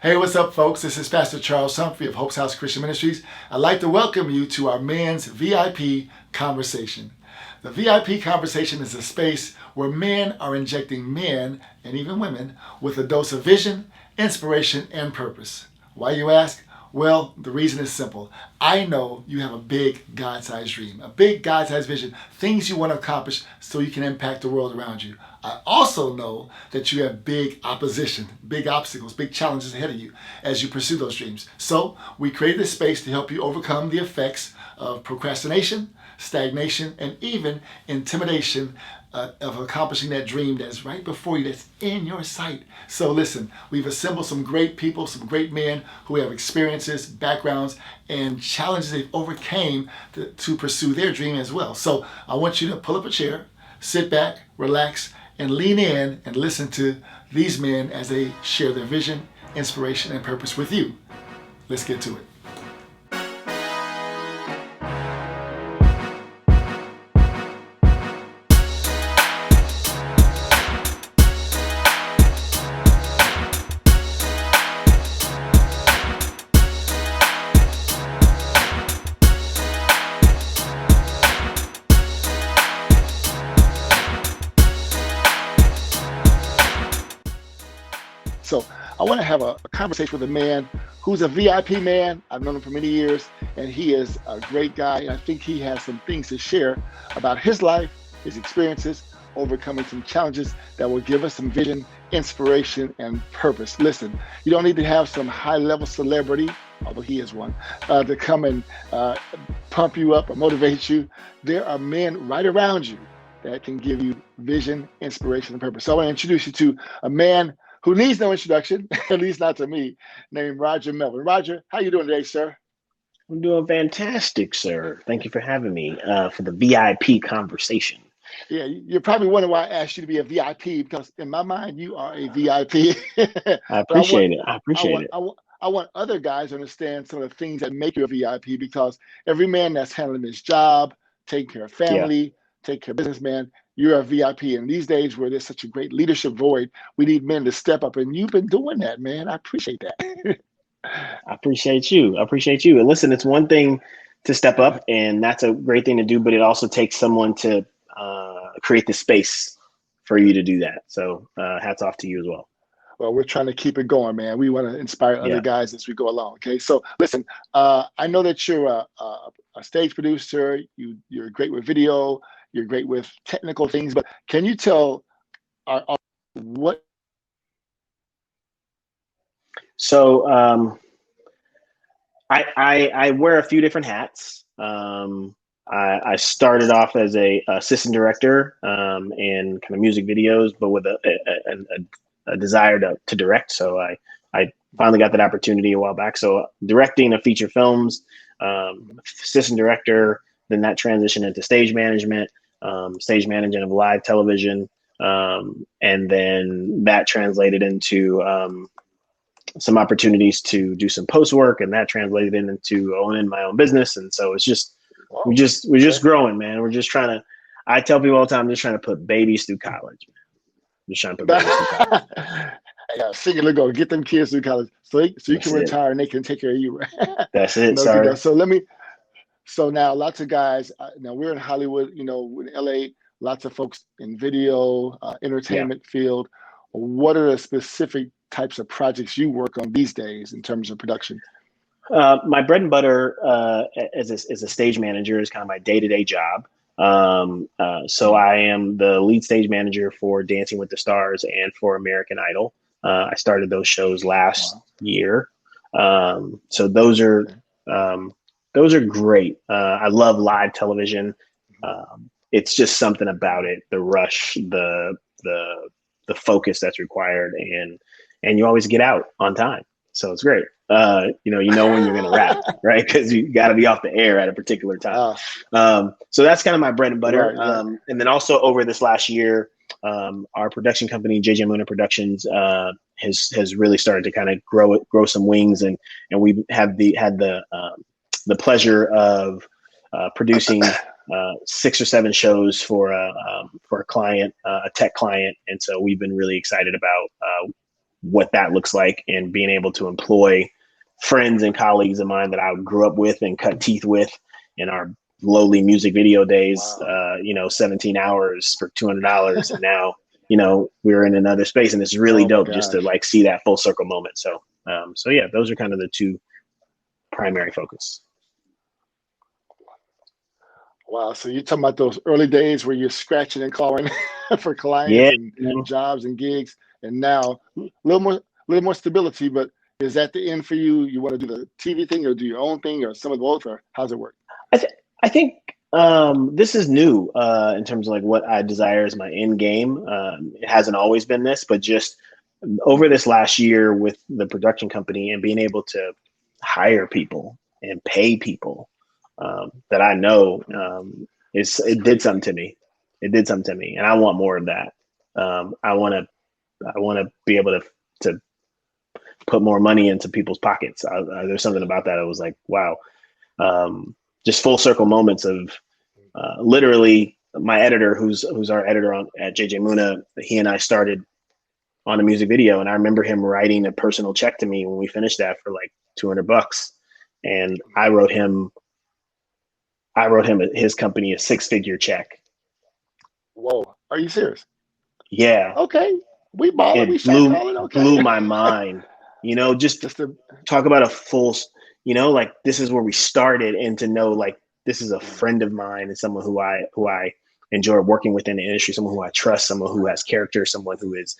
Hey, what's up, folks? This is Pastor Charles Humphrey of Hope's House Christian Ministries. I'd like to welcome you to our Men's VIP Conversation. The VIP Conversation is a space where men are injecting men, and even women, with a dose of vision, inspiration, and purpose. Why, you ask? Well, the reason is simple. I know you have a big God-sized dream, a big God-sized vision, things you want to accomplish so you can impact the world around you. I also know that you have big opposition, big obstacles, big challenges ahead of you as you pursue those dreams. So we created this space to help you overcome the effects of procrastination, stagnation, and even intimidation of accomplishing that dream that's right before you, that's in your sight. So listen, we've assembled some great people, some great men who have experiences, backgrounds, and challenges they've overcame to pursue their dream as well. So I want you to pull up a chair, sit back, relax, and lean in and listen to these men as they share their vision, inspiration, and purpose with you. Let's get to it. So I want to have a conversation with a man who's a VIP man. I've known him for many years, and he is a great guy. And I think he has some things to share about his life, his experiences, overcoming some challenges that will give us some vision, inspiration, and purpose. Listen, you don't need to have some high-level celebrity, although he is one, to come and pump you up or motivate you. There are men right around you that can give you vision, inspiration, and purpose. So I want to introduce you to a man who needs no introduction, at least not to me, named Roger Melvin. Roger, how you doing today, sir? I'm doing fantastic, sir. Thank you for having me for the VIP conversation. Yeah, you're probably wondering why I asked you to be a VIP, because in my mind, you are a VIP. I But appreciate it. I appreciate it. I want other guys to understand some of the things that make you a VIP, because every man that's handling his job, taking care of Yeah, family, taking care of businessman, you're a VIP. And these days where there's such a great leadership void, we need men to step up. And you've been doing that, man. I appreciate that. I appreciate you. I appreciate you. And listen, it's one thing to step up, and that's a great thing to do, but it also takes someone to create the space for you to do that. So hats off to you as well. Well, we're trying to keep it going, man. We want to inspire other Yeah. guys as we go along. Okay, so listen, I know that you're a stage producer. You're great with video. You're great with technical things. But can you tell our what? So I wear a few different hats. I started off as a assistant director in kind of music videos, but with a desire to direct. So I finally got that opportunity a while back. So directing of feature films, assistant director, then that transitioned into stage management of live television. And then that translated into some opportunities to do some post work, and that translated into owning my own business. And so it's just, we're just growing, man. We're just trying to, I tell people all the time, I'm just trying to put babies through college, man. Just trying to put babies through college. Yeah, singular goal. Get them kids through college so you That's can it. retire and they can take care of you. That's it, No, good sir. enough. So now lots of guys, now we're in Hollywood, in LA, lots of folks in video, Yeah. entertainment field. What are the specific types of projects you work on these days in terms of production? My bread and butter as a stage manager is kind of my day-to-day job. So I am the lead stage manager for Dancing with the Stars and for American Idol. I started those shows last year. So those are great. I love live television. It's just something about it, the rush, the focus that's required, and you always get out on time. So it's great. You know when you're going to wrap, right? Because you got to be off the air at a particular time. So that's kind of my bread and butter. Right. And then also over this last year, our production company, JJ Muna Productions, has really started to kind of grow some wings, and we have had the pleasure of producing 6 or 7 shows for a client, a tech client, and so we've been really excited about what that looks like, and being able to employ friends and colleagues of mine that I grew up with and cut teeth with in our lowly music video days. Wow. 17 hours for $200, and now we're in another space, and it's really Oh my dope just to gosh. like see that full circle moment. So yeah, those are kind of the two primary focus. Wow. So you're talking about those early days where you're scratching and clawing for clients Yeah. and jobs and gigs, and now a little more stability. But is that the end for you? You want to do the TV thing or do your own thing or some of both, or how's it work? I think this is new in terms of like what I desire as my end game. It hasn't always been this, but just over this last year with the production company and being able to hire people and pay people that I know, That's it did something crazy. to me. It did something to me, and I want more of that. I want to be able to put more money into people's pockets. There's something about that. I was like, wow, just full circle moments of literally my editor, who's our editor at JJ Muna. He and I started on a music video, and I remember him writing a personal check to me when we finished that for like $200, and I wrote him his company a 6-figure check. Whoa. Are you serious? Yeah, Okay. We balling. We it shot blew calling. blew Okay. my mind. Just Just a. talk about a full, like this is where we started, and to know like this is a friend of mine and someone who I enjoy working with in the industry, someone who I trust, someone who has character, someone who's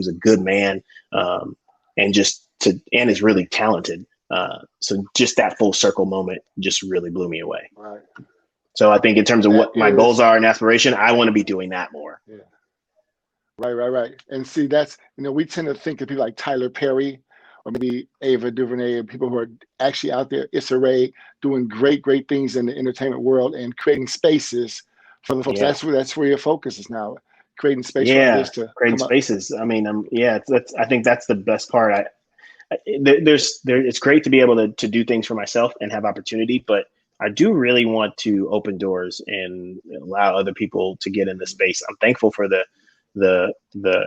a good man, and is really talented. So just that full circle moment just really blew me away. Right. So I think in terms of That what my goals is. are and aspiration, I want to be doing that more. Yeah. Right. And see, that's, we tend to think of people like Tyler Perry or maybe Ava DuVernay and people who are actually out there, Issa Rae, doing great things in the entertainment world and creating spaces for the folks. Yeah. That's where your focus is now, creating space for Yeah, others to creating come up. spaces. I mean, that's I think that's the best part. It's great to be able to do things for myself and have opportunity, but I do really want to open doors and allow other people to get in the space. I'm thankful for the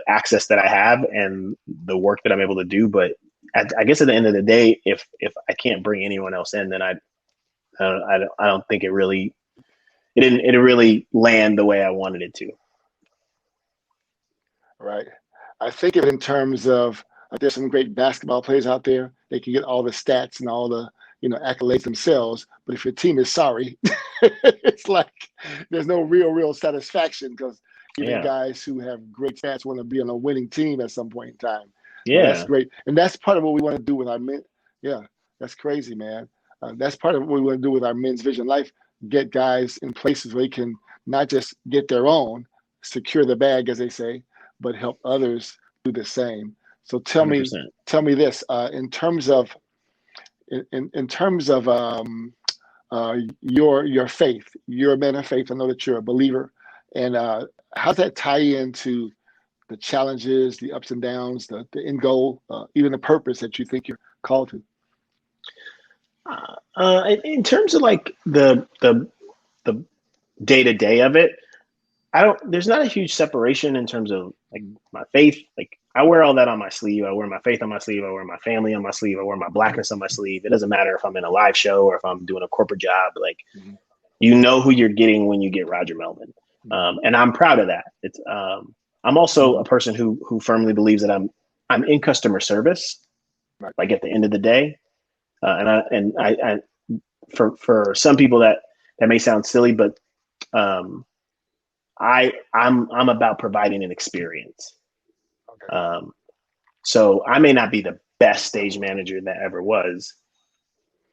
access that I have and the work that I'm able to do, but I guess at the end of the day, if I can't bring anyone else in, then I don't think it didn't really land the way I wanted it to. Right. I think of it in terms of there's some great basketball players out there. They can get all the stats and all the accolades themselves, but if your team is sorry, it's like there's no real satisfaction because even Yeah. guys who have great stats want to be on a winning team at some point in time. No, that's Yeah. great, and that's part of what we want to do with our men. Yeah, that's crazy, man. That's part of what we want to do with our men's vision life. Get guys in places where they can not just get their own, secure the bag, as they say, but help others do the same. So tell me, 100%. tell me this in terms of in terms of your faith. You're a man of faith. I know that you're a believer, and how's that tie into the challenges, the ups and downs, the end goal, even the purpose that you think you're called to? In terms of like the day to day of it, there's not a huge separation in terms of like my faith. Like I wear all that on my sleeve. I wear my faith on my sleeve. I wear my family on my sleeve. I wear my blackness on my sleeve. It doesn't matter if I'm in a live show or if I'm doing a corporate job. Like Mhm. you know who you're getting when you get Roger Melvin, and I'm proud of that. I'm also a Mhm. person who firmly believes that I'm in customer service. Right. Like at the end of the day, I for some people that may sound silly, but um, I'm about providing an experience. Okay. Um, so I may not be the best stage manager that ever was,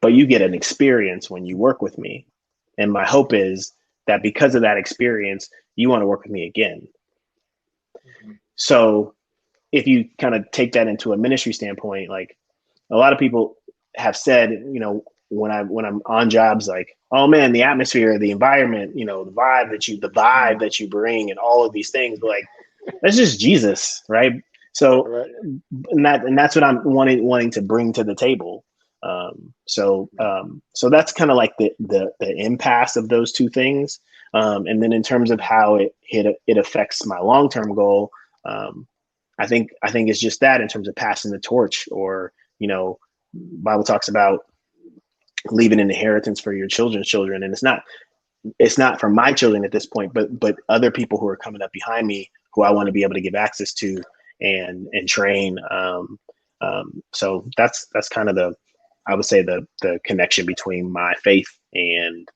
but you get an experience when you work with me. And my hope is that because of that experience, you want to work with me again. Mhm. So if you kind of take that into a ministry standpoint, like a lot of people have said, when I'm on jobs, like, oh man, the atmosphere, the environment, the vibe that you bring, and all of these things, but like that's just Jesus, right? All So, right. and that's what I'm wanting to bring to the table. So that's kind of like the impasse of those two things. And then in terms of how it affects my long term goal, um, I think it's just that in terms of passing the torch, or, Bible talks about leaving an inheritance for your children's children. And it's not for my children at this point, but other people who are coming up behind me who I want to be able to give access to and train. So that's kind of I would say the connection between my faith and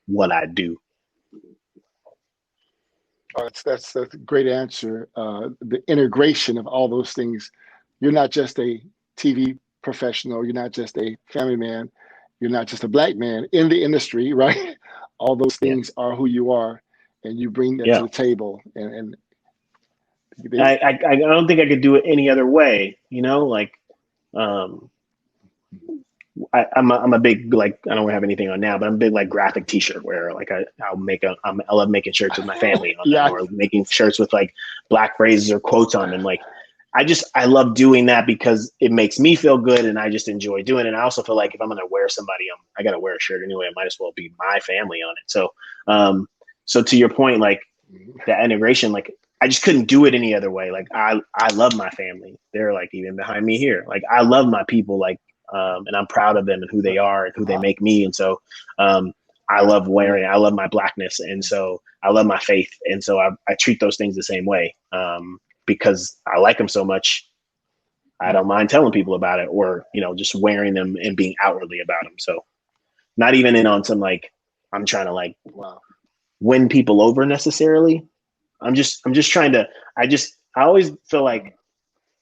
what I do. Oh, that's a great answer. The integration of all those things. You're not just a TV professional. You're not just a family man. You're not just a black man in the industry, right? All those Yeah. things are who you are, and you bring that to the table. And I don't think I could do it any other way. Like, I'm a big, like, I don't have anything on now, but I'm a big like graphic T-shirt wearer. Like I love making shirts with my family on them, or making shirts with like black phrases or quotes on them. Like I love doing that because it makes me feel good, and I just enjoy doing it. And I also feel like if I'm gonna wear somebody, I gotta wear a shirt anyway. It might as well be my family on it. So to your point, like that integration, like I just couldn't do it any other way. Like I love my family. They're like even behind me here. Like I love my people. Like. And I'm proud of them and who they are and who they make me. And so I love my blackness. And so I love my faith. And so I treat those things the same way because I like them so much. I don't mind telling people about it, or, just wearing them and being outwardly about them. So not even in on some, like, I'm trying to like win people over necessarily. I'm just trying to, I always feel like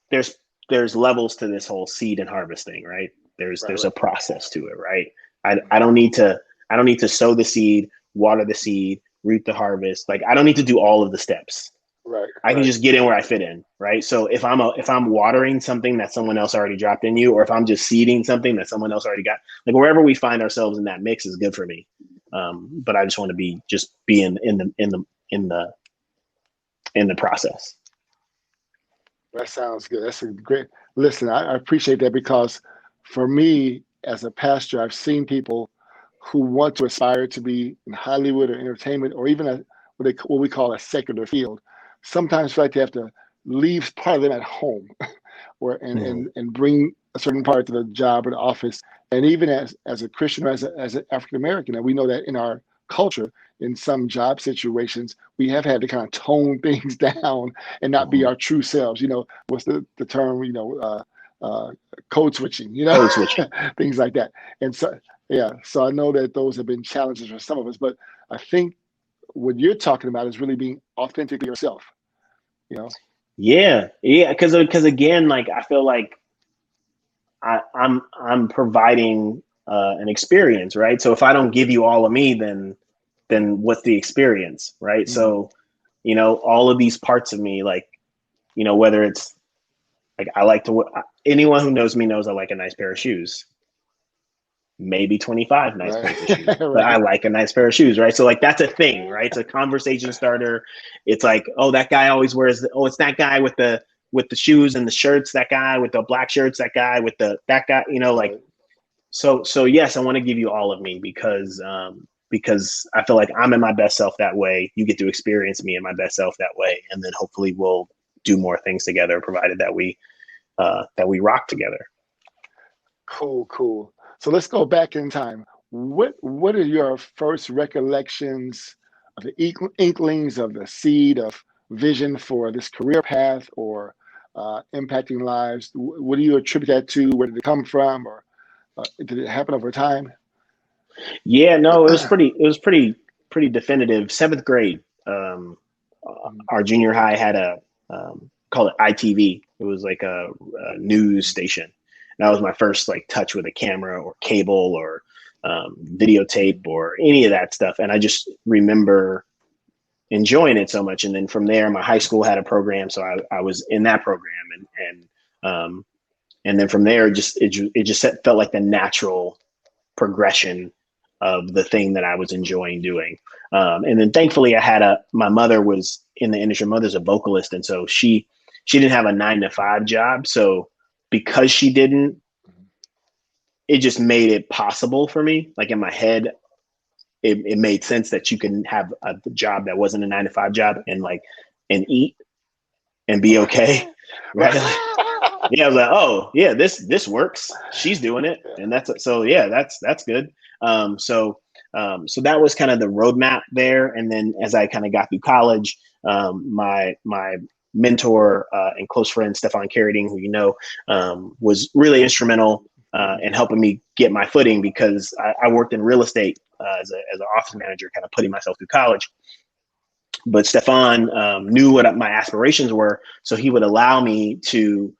there's levels to this whole seed and harvest thing, right? There's a process to it, right? I don't need to sow the seed, water the seed, reap the harvest. Like I don't need to do all of the steps. Right. I can just get in where I fit in, right? So if I'm watering something that someone else already dropped in you, or if I'm just seeding something that someone else already got, like wherever we find ourselves in that mix is good for me. But I just want to be in the process. That sounds good. That's a great. Listen, I appreciate that, because for me as a pastor, I've seen people who want to aspire to be in Hollywood or entertainment, or even what we call a secular field. Sometimes feel like they have to leave part of them at home, and bring a certain part to the job or the office. And even as a Christian, or as an African American, and we know that in our culture, in some job situations, we have had to kind of tone things down and not be our true selves. What's the term? Code switching. Code switching. Things like that. And so, yeah. So I know that those have been challenges for some of us, but I think what you're talking about is really being authentically yourself. Yeah. Because again, like I feel like I'm providing an experience, right? So if I don't give you all of me, then what's the experience, right? Mm-hmm. So, all of these parts of me, like, whether it's like anyone who knows me knows I like a nice pair of shoes. Maybe 25 nice pairs of shoes, but I like a nice pair of shoes, right? So like that's a thing, right? It's a conversation starter. It's like, oh, that guy always wears it's that guy with the shoes and the shirts, that guy with the black shirts, that guy with that guy, like. So yes, I want to give you all of me because I feel like I'm in my best self that way. You get to experience me in my best self that way, and then hopefully we'll do more things together, provided that we rock together. Cool. So let's go back in time. What are your first recollections of the inklings of the seed of vision for this career path, or impacting lives? What do you attribute that to? Where did it come from, or did it happen over time? Yeah, no, it was pretty definitive. 7th grade, our junior high had call it ITV. It was like a news station. That was my first like touch with a camera or cable or videotape or any of that stuff. And I just remember enjoying it so much. And then from there, my high school had a program, so I was in that program, and then from there, it just felt like the natural progression of the thing that I was enjoying doing. And then thankfully, my mother was in the industry. My mother's a vocalist, and so she didn't have a 9-to-5 job. So because she didn't, it just made it possible for me. Like in my head, it made sense that you can have a job that wasn't a 9-to-5 job and eat and be okay. Right. Right. Yeah. I was like, oh yeah, this works. She's doing it. And so yeah, that's good. So that was kind of the roadmap there. And then as I kind of got through college, my mentor and close friend, Stefan Carradine, who was really instrumental in helping me get my footing, because I worked in real estate as an office manager, kind of putting myself through college. But Stefan knew what my aspirations were, so he would allow me to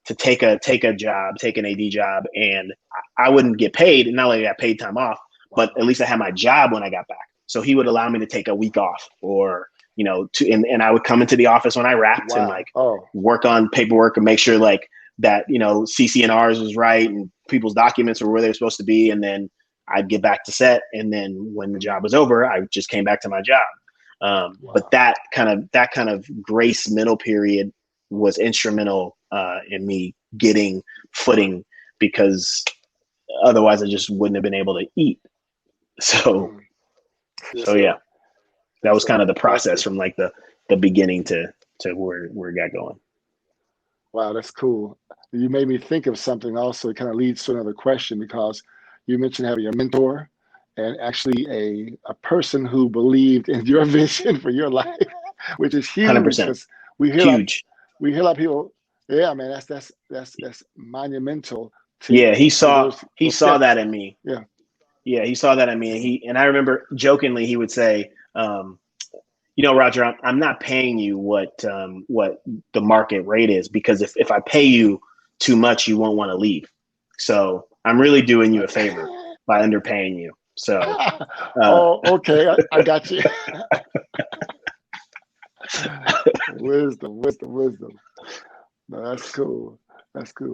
take a job, take an AD job, and I wouldn't get paid. And not only got paid time off, but at least I had my job when I got back. So he would allow me to take a week off, or and I would come into the office when I wrapped and work on paperwork and make sure like that CC&Rs was right and people's documents were where they were supposed to be, and then I'd get back to set. And then when the job was over, I just came back to my job. But that kind of grace middle period was instrumental in me getting footing, because otherwise I just wouldn't have been able to eat. So yeah, that was kind of the process from like the beginning to where it got going. Wow, that's cool. You made me think of something also. It kind of leads to another question, because you mentioned having a mentor and actually a person who believed in your vision for your life, which is huge. 100%. We hear a lot of people. Yeah, man, that's monumental. He saw that in me. Yeah, he saw that in me, and I remember jokingly he would say, Roger, I'm not paying you what the market rate is, because if I pay you too much, you won't want to leave. So I'm really doing you a favor by underpaying you. So, okay, I got you. Wisdom. No, that's cool.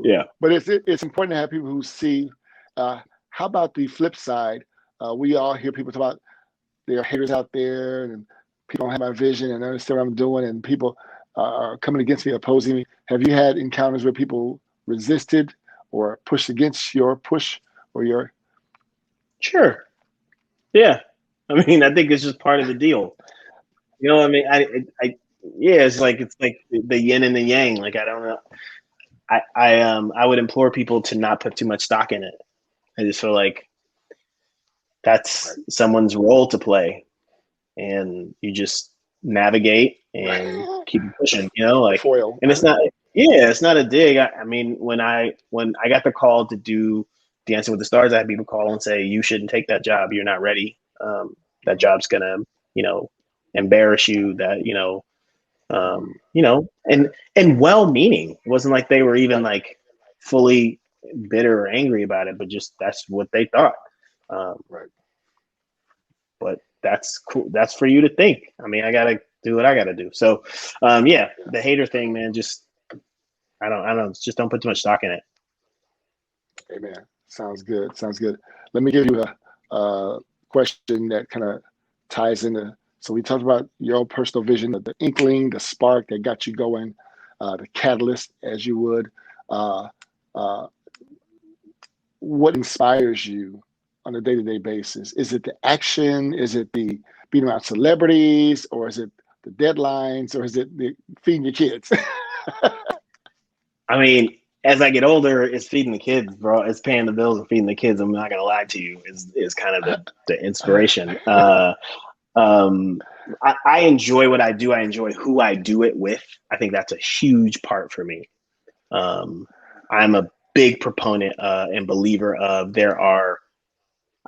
Yeah. But it's important to have people who see. How about the flip side? We all hear people talk about there are haters out there, and people don't have my vision and understand what I'm doing, and people are coming against me, opposing me. Have you had encounters where people resisted or pushed against your push or your? Sure. Yeah. I mean, I think it's just part of the deal. You know what I mean? It's like the yin and the yang. Like, I don't know. I would implore people to not put too much stock in it. I just feel like that's someone's role to play, and you just navigate and keep pushing, Foil. And it's not a dig. I mean, when I got the call to do Dancing with the Stars, I had people call and say, you shouldn't take that job. You're not ready. That job's going to, embarrass you, that, and well-meaning. It wasn't like they were even like fully bitter or angry about it, but just that's what they thought. Right. But that's cool. That's for you to think. I mean, I got to do what I got to do. So, the hater thing, man, just, I don't know. Just don't put too much stock in it. Amen. Sounds good. Let me give you a question that kind of ties into. So we talked about your own personal vision, the inkling, the spark that got you going, the catalyst, as you would. What inspires you on a day-to-day basis? Is it the action? Is it the being around celebrities? Or is it the deadlines? Or is it the feeding your kids? I mean, as I get older, it's feeding the kids, bro. It's paying the bills and feeding the kids. I'm not going to lie to you, is kind of the inspiration. I enjoy what I do. I enjoy who I do it with. I think that's a huge part for me. I'm a big proponent and believer of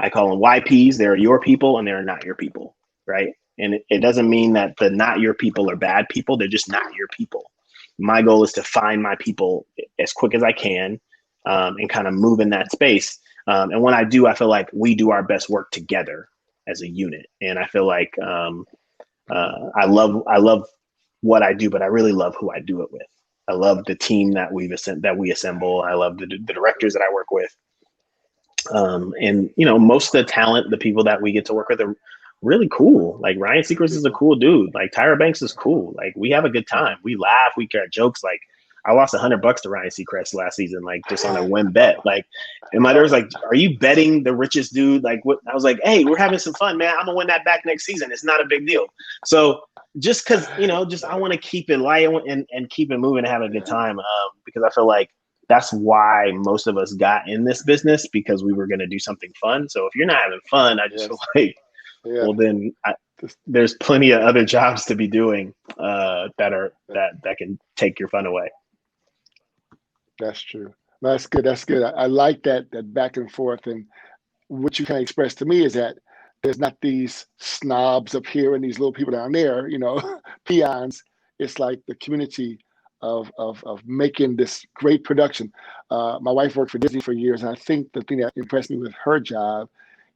I call them YPs. There are your people and there are not your people, right? And it doesn't mean that the not your people are bad people. They're just not your people. My goal is to find my people as quick as I can and kind of move in that space. And when I do, I feel like we do our best work together as a unit. And I feel like I love what I do, but I really love who I do it with. I love the team that we assemble. I love the directors that I work with. And most of the talent, the people that we get to work with are really cool. Like Ryan Seacrest is a cool dude. Like Tyra Banks is cool. Like we have a good time. We laugh. We get jokes. Like I lost $100 to Ryan Seacrest last season, like just on a win bet. Like, And my daughter's like, "Are you betting the richest dude?" Like, what? I was like, "Hey, we're having some fun, man. I'm gonna win that back next season. It's not a big deal." So just because just I want to keep it light and keep it moving and have a good time, because I feel like that's why most of us got in this business, because we were gonna do something fun. So if you're not having fun, I just feel like, well, then there's plenty of other jobs to be doing that can take your fun away. That's true. That's good. That's good. I like that back and forth. And what you kind of expressed to me is that there's not these snobs up here and these little people down there, peons. It's like the community of making this great production. My wife worked for Disney for years, and I think the thing that impressed me with her job,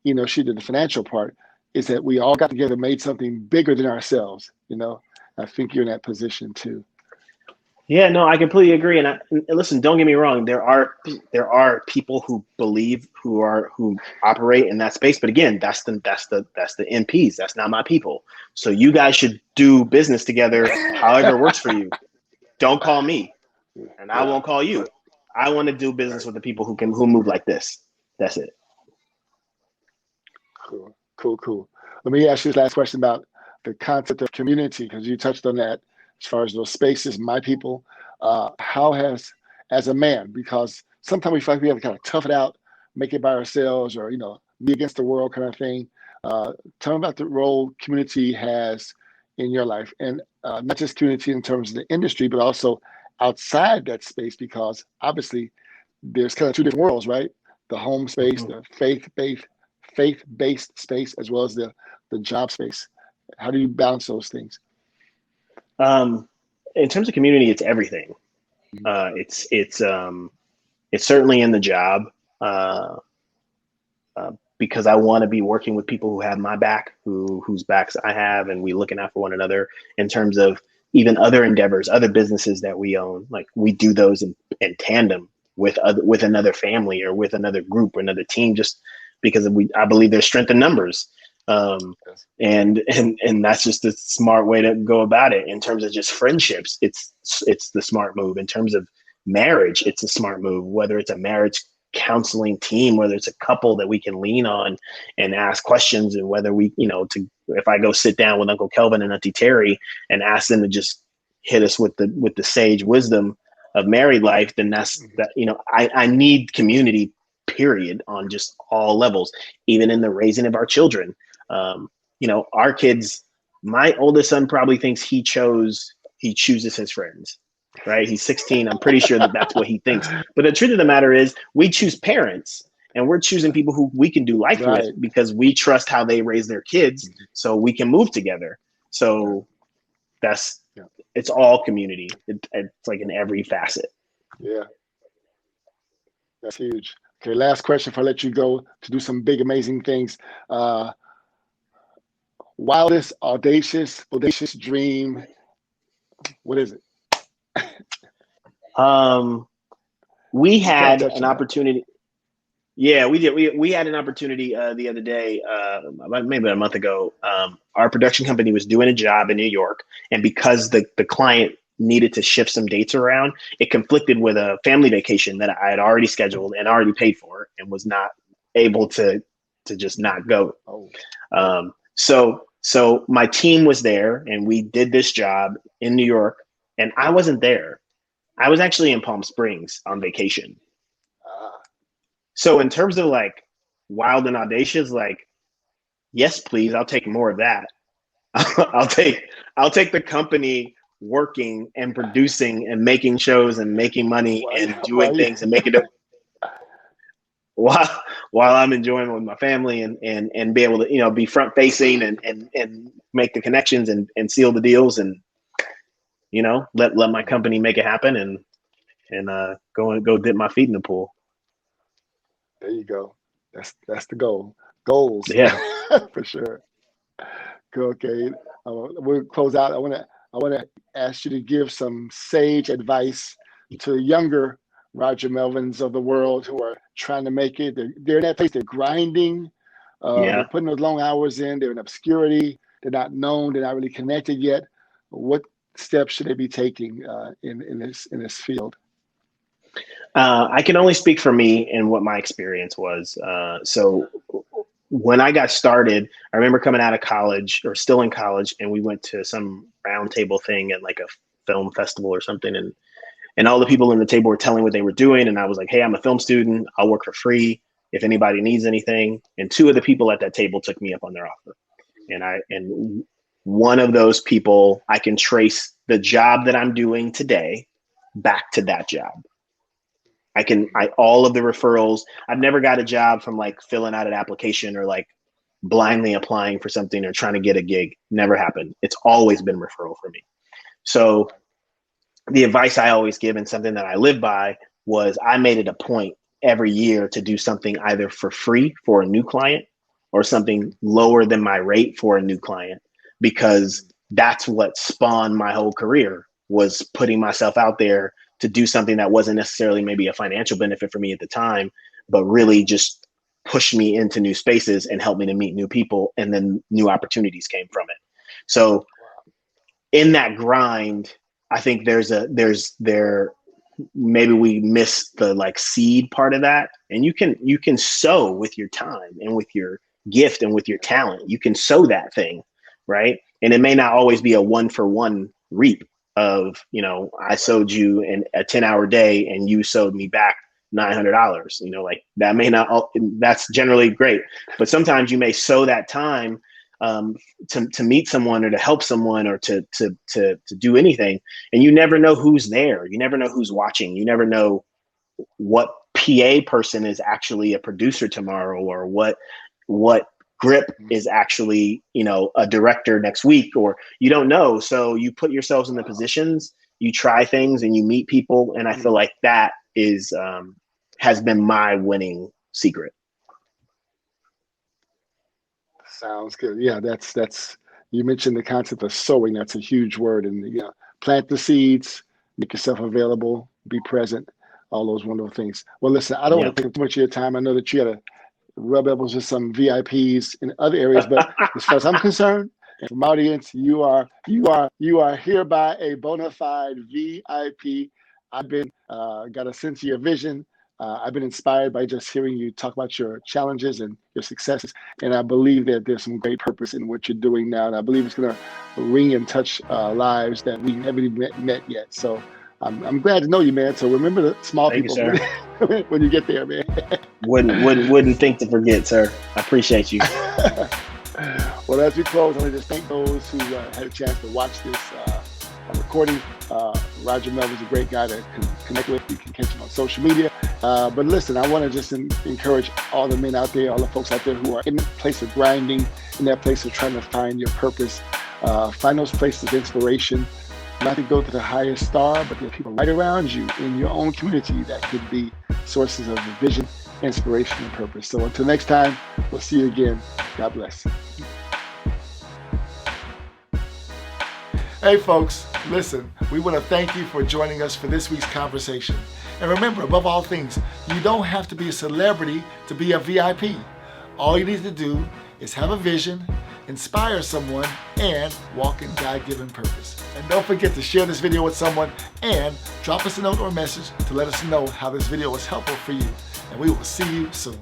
she did the financial part, is that we all got together and made something bigger than ourselves. I think you're in that position too. Yeah, no, I completely agree. And listen, don't get me wrong. There are people who believe who operate in that space. But again, that's the NPs. That's not my people. So you guys should do business together, however it works for you. Don't call me, and I won't call you. I want to do business with the people who move like this. That's it. Cool. Let me ask you this last question about the concept of community, because you touched on that. As far as those spaces, my people, how has, as a man, because sometimes we feel like we have to kind of tough it out, make it by ourselves, or, be against the world kind of thing. Tell me about the role community has in your life, and not just community in terms of the industry, but also outside that space, because obviously there's kind of two different worlds, right? The home space, the faith-based space, as well as the job space. How do you balance those things? In terms of community, it's everything. It's certainly in the job, because I want to be working with people who have my back, whose backs I have, and we looking out for one another. In terms of even other endeavors, other businesses that we own, like we do those in tandem with another family or with another group or another team, just because I believe there's strength in numbers. And that's just a smart way to go about it. In terms of just friendships, it's the smart move. In terms of marriage, it's a smart move, whether it's a marriage counseling team, whether it's a couple that we can lean on and ask questions, and whether we, if I go sit down with Uncle Kelvin and Auntie Terry and ask them to just hit us with the sage wisdom of married life, then that's that. I need community, period, on just all levels, even in the raising of our children. Our kids, my oldest son probably thinks he chooses his friends, right? He's 16. I'm pretty sure that's what he thinks. But the truth of the matter is we choose parents, and we're choosing people who we can do life with, because we trust how they raise their kids, so we can move together. So it's all community. It's like in every facet. Yeah. That's huge. Okay, last question before I let you go to do some big, amazing things. Wildest, audacious dream. What is it? We had an opportunity. Yeah, we did. We had an opportunity the other day, maybe a month ago. Our production company was doing a job in New York, and because the client needed to shift some dates around, it conflicted with a family vacation that I had already scheduled and already paid for, and was not able to just not go. So my team was there, and we did this job in New York, and I wasn't there. I was actually in Palm Springs on vacation. So in terms of like wild and audacious, like, yes, please, I'll take more of that. I'll take the company working and producing and making shows and making money and doing things and making it while I'm enjoying it with my family and be able to, be front facing and make the connections and seal the deals and, let my company make it happen and go dip my feet in the pool. There you go. That's the goal. Goals. Yeah. For sure. Cool. Okay. We'll close out. I want to ask you to give some sage advice to younger Roger Melvins of the world who are trying to make it. They're in that place. They're grinding. They're putting those long hours in. They're in obscurity. They're not known. They're not really connected yet. What steps should they be taking in this field? I can only speak for me and what my experience was. So when I got started, I remember coming out of college or still in college, and we went to some roundtable thing at like a film festival or something, and all the people in the table were telling what they were doing, and I was like, "Hey, I'm a film student. I'll work for free if anybody needs anything." And two of the people at that table took me up on their offer, and one of those people, I can trace the job that I'm doing today back to that job. All of the referrals, I've never got a job from like filling out an application or like blindly applying for something or trying to get a gig. Never happened. It's always been referral for me. So the advice I always give and something that I live by was I made it a point every year to do something either for free for a new client or something lower than my rate for a new client, because that's what spawned my whole career, was putting myself out there to do something that wasn't necessarily maybe a financial benefit for me at the time, but really just pushed me into new spaces and helped me to meet new people. And then new opportunities came from it. So in that grind, I think maybe we missed the like seed part of that. And you can sow with your time and with your gift and with your talent. You can sow that thing, right? And it may not always be a 1-for-1 reap of, I sowed you in a 10-hour day and you sowed me back $900. Like that may not, that's generally great, but sometimes you may sow that time to meet someone or to help someone or to do anything, and you never know who's there. You never know who's watching. You never know what PA person is actually a producer tomorrow, or what grip is actually, a director next week, or you don't know. So you put yourselves in the positions, you try things and you meet people. And I feel like that has been my winning secret. Sounds good. Yeah, that's you mentioned the concept of sowing. That's a huge word. And plant the seeds, make yourself available, be present, all those wonderful things. Well, listen, I don't want to take up too much of your time. I know that you got to rub elbows with some VIPs in other areas, but as far as I'm concerned, and from audience, you are hereby a bona fide VIP. I've been got a sense of your vision. I've been inspired by just hearing you talk about your challenges and your successes. And I believe that there's some great purpose in what you're doing now. And I believe it's going to ring and touch lives that we never even met yet. So I'm glad to know you, man. So remember the small Thank people you, when you get there, man. Wouldn't think to forget, sir. I appreciate you. Well, as we close, I want to just thank those who had a chance to watch this recording. Roger Melvin's a great guy to connect with. You can catch him on social media. But listen, I want to just encourage all the men out there, all the folks out there who are in the place of grinding, in that place of trying to find your purpose. Find those places of inspiration. Not to go to the highest star, but there are people right around you in your own community that could be sources of vision, inspiration, and purpose. So until next time, we'll see you again. God bless. Hey folks, listen, we want to thank you for joining us for this week's conversation. And remember, above all things, you don't have to be a celebrity to be a VIP. All you need to do is have a vision, inspire someone, and walk in God-given purpose. And don't forget to share this video with someone and drop us a note or a message to let us know how this video was helpful for you. And we will see you soon.